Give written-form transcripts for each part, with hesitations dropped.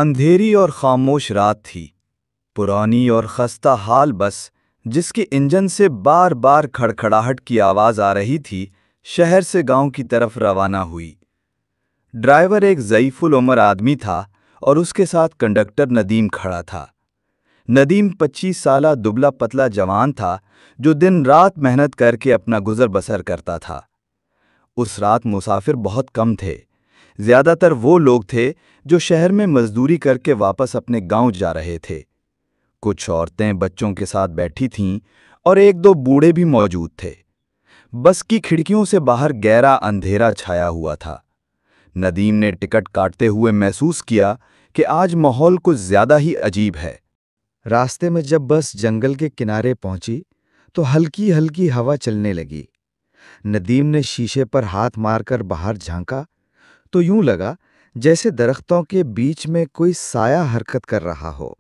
اندھیری اور خاموش رات تھی، پرانی اور خستہ حال بس جس کے انجن سے بار بار کھڑکھڑاہٹ کی آواز آ رہی تھی، شہر سے گاؤں کی طرف روانہ ہوئی۔ ڈرائیور ایک ضعیف العمر آدمی تھا اور اس کے ساتھ کنڈکٹر ندیم کھڑا تھا۔ ندیم 25 سالہ دبلا پتلا جوان تھا جو دن رات محنت کر کے اپنا گزر بسر کرتا تھا۔ اس رات مسافر بہت کم تھے، زیادہ تر وہ لوگ تھے جو شہر میں مزدوری کر کے واپس اپنے گاؤں جا رہے تھے۔ کچھ عورتیں بچوں کے ساتھ بیٹھی تھیں اور ایک دو بوڑھے بھی موجود تھے۔ بس کی کھڑکیوں سے باہر گہرا اندھیرا چھایا ہوا تھا۔ ندیم نے ٹکٹ کاٹتے ہوئے محسوس کیا کہ آج ماحول کچھ زیادہ ہی عجیب ہے۔ راستے میں جب بس جنگل کے کنارے پہنچی تو ہلکی ہلکی ہوا چلنے لگی۔ ندیم نے شیشے پر ہاتھ مار کر باہر جھانکا تو یوں لگا جیسے درختوں کے بیچ میں کوئی سایہ حرکت کر رہا ہو۔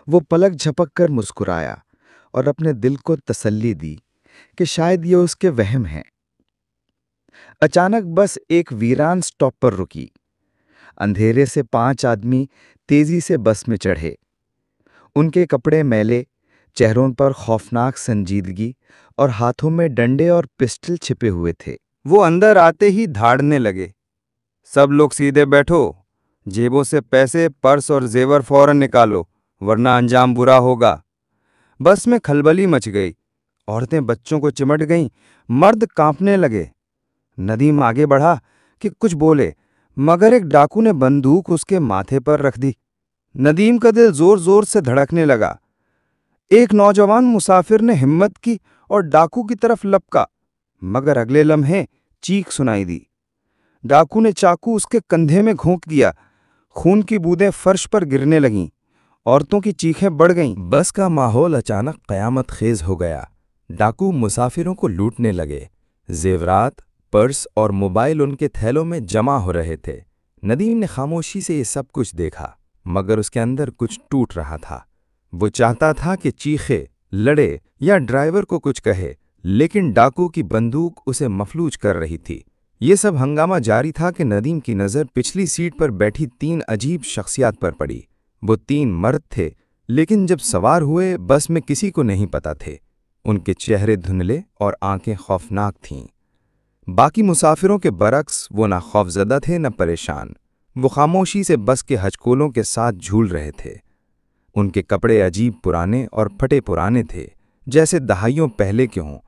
وہ پلک جھپک کر مسکرایا اور اپنے دل کو تسلی دی کہ شاید یہ اس کے وہم ہیں۔ اچانک بس ایک ویران سٹاپ پر رکی۔ اندھیرے سے 5 آدمی تیزی سے بس میں چڑھے۔ ان کے کپڑے میلے، چہروں پر خوفناک سنجیدگی اور ہاتھوں میں ڈنڈے اور پسٹل چھپے ہوئے تھے۔ وہ اندر آتے ہی دھاڑنے لگے، سب لوگ سیدھے بیٹھو، جیبوں سے پیسے، پرس اور زیور فوراً نکالو ورنہ انجام برا ہوگا۔ بس میں کھلبلی مچ گئی، عورتیں بچوں کو چمٹ گئیں، مرد کانپنے لگے۔ ندیم آگے بڑھا کہ کچھ بولے مگر ایک ڈاکو نے بندوق اس کے ماتھے پر رکھ دی۔ ندیم کا دل زور زور سے دھڑکنے لگا۔ ایک نوجوان مسافر نے ہمت کی اور ڈاکو کی طرف لپکا، مگر اگلے لمحے چیخ سنائی دی۔ ڈاکو نے چاقو اس کے کندھے میں گھونک دیا، خون کی بوندیں فرش پر گرنے لگیں، عورتوں کی چیخیں بڑھ گئیں۔ بس کا ماحول اچانک قیامت خیز ہو گیا۔ ڈاکو مسافروں کو لوٹنے لگے، زیورات، پرس اور موبائل ان کے تھیلوں میں جمع ہو رہے تھے۔ ندیم نے خاموشی سے یہ سب کچھ دیکھا، مگر اس کے اندر کچھ ٹوٹ رہا تھا۔ وہ چاہتا تھا کہ چیخے، لڑے یا ڈرائیور کو کچھ کہے، لیکن ڈاکو کی بندوق اسے مفلوج کر رہی تھی۔ یہ سب ہنگامہ جاری تھا کہ ندیم کی نظر پچھلی سیٹ پر بیٹھی 3 عجیب شخصیات پر پڑی۔ وہ 3 مرد تھے، لیکن جب سوار ہوئے بس میں کسی کو نہیں پتا تھے۔ ان کے چہرے دھندلے اور آنکھیں خوفناک تھیں۔ باقی مسافروں کے برعکس وہ نہ خوفزدہ تھے نہ پریشان۔ وہ خاموشی سے بس کے ہچکولوں کے ساتھ جھول رہے تھے۔ ان کے کپڑے عجیب پرانے اور پھٹے پرانے تھے، جیسے دہائیوں پہلے کے ہوں۔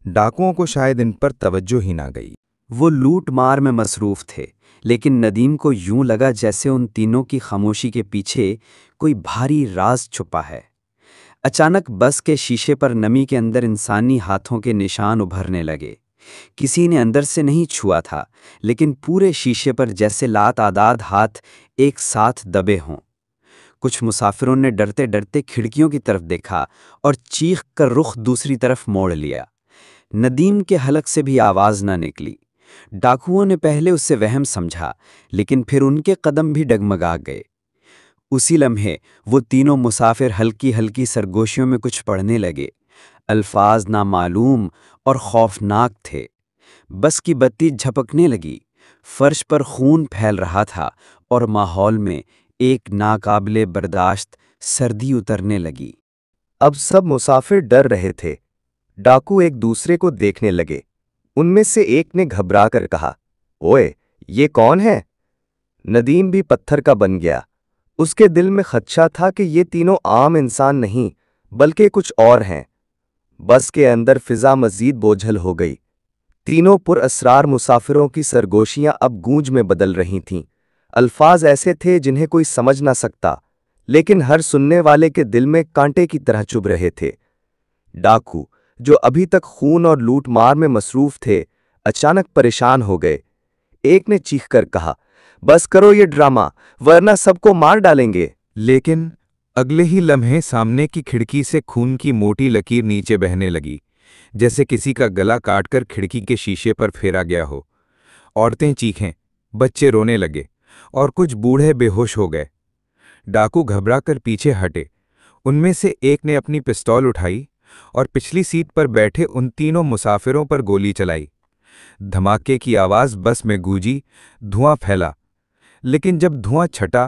ڈاکوؤں کو شاید ان پر توجہ ہی نہ گئی۔ وہ لوٹ مار میں مصروف تھے، لیکن ندیم کو یوں لگا جیسے ان تینوں کی خاموشی کے پیچھے کوئی بھاری راز چھپا ہے۔ اچانک بس کے شیشے پر نمی کے اندر انسانی ہاتھوں کے نشان ابھرنے لگے۔ کسی نے اندر سے نہیں چھوا تھا، لیکن پورے شیشے پر جیسے لاتعداد ہاتھ ایک ساتھ دبے ہوں۔ کچھ مسافروں نے ڈرتے ڈرتے کھڑکیوں کی طرف دیکھا اور چیخ کر رخ دوسری طرف موڑ لیا۔ ندیم کے حلق سے بھی آواز نہ نکلی۔ ڈاکوؤں نے پہلے اسے وہم سمجھا، لیکن پھر ان کے قدم بھی ڈگمگا گئے۔ اسی لمحے وہ تینوں مسافر ہلکی ہلکی سرگوشیوں میں کچھ پڑھنے لگے۔ الفاظ نامعلوم اور خوفناک تھے۔ بس کی بتی جھپکنے لگی، فرش پر خون پھیل رہا تھا اور ماحول میں ایک ناقابل برداشت سردی اترنے لگی۔ اب سب مسافر ڈر رہے تھے۔ ڈاکو ایک دوسرے کو دیکھنے لگے۔ ان میں سے ایک نے گھبرا کر کہا، اوئے، یہ کون ہے؟ ندیم بھی پتھر کا بن گیا۔ اس کے دل میں خدشہ تھا کہ یہ تینوں عام انسان نہیں، بلکہ کچھ اور ہیں۔ بس کے اندر فضا مزید بوجھل ہو گئی۔ تینوں پر اسرار مسافروں کی سرگوشیاں اب گونج میں بدل رہی تھیں۔ الفاظ ایسے تھے جنہیں کوئی سمجھ نہ سکتا، لیکن ہر سننے والے کے دل میں کانٹے کی طرح چبھ رہے تھے۔ ڈاکو، جو ابھی تک خون اور لوٹ مار میں مصروف تھے، اچانک پریشان ہو گئے۔ ایک نے چیخ کر کہا، بس کرو یہ ڈرامہ، ورنہ سب کو مار ڈالیں گے۔ لیکن اگلے ہی لمحے سامنے کی کھڑکی سے خون کی موٹی لکیر نیچے بہنے لگی، جیسے کسی کا گلا کاٹ کر کھڑکی کے شیشے پر پھیرا گیا ہو۔ عورتیں چیخیں، بچے رونے لگے اور کچھ بوڑھے بے ہوش ہو گئے۔ ڈاکو گھبرا کر پیچھے ہٹے۔ ان میں سے ایک نے اپنی پستول اٹھائی اور پچھلی سیٹ پر بیٹھے ان تینوں مسافروں پر گولی چلائی۔ دھماکے کی آواز بس میں گونجی، دھواں پھیلا، لیکن جب دھواں چھٹا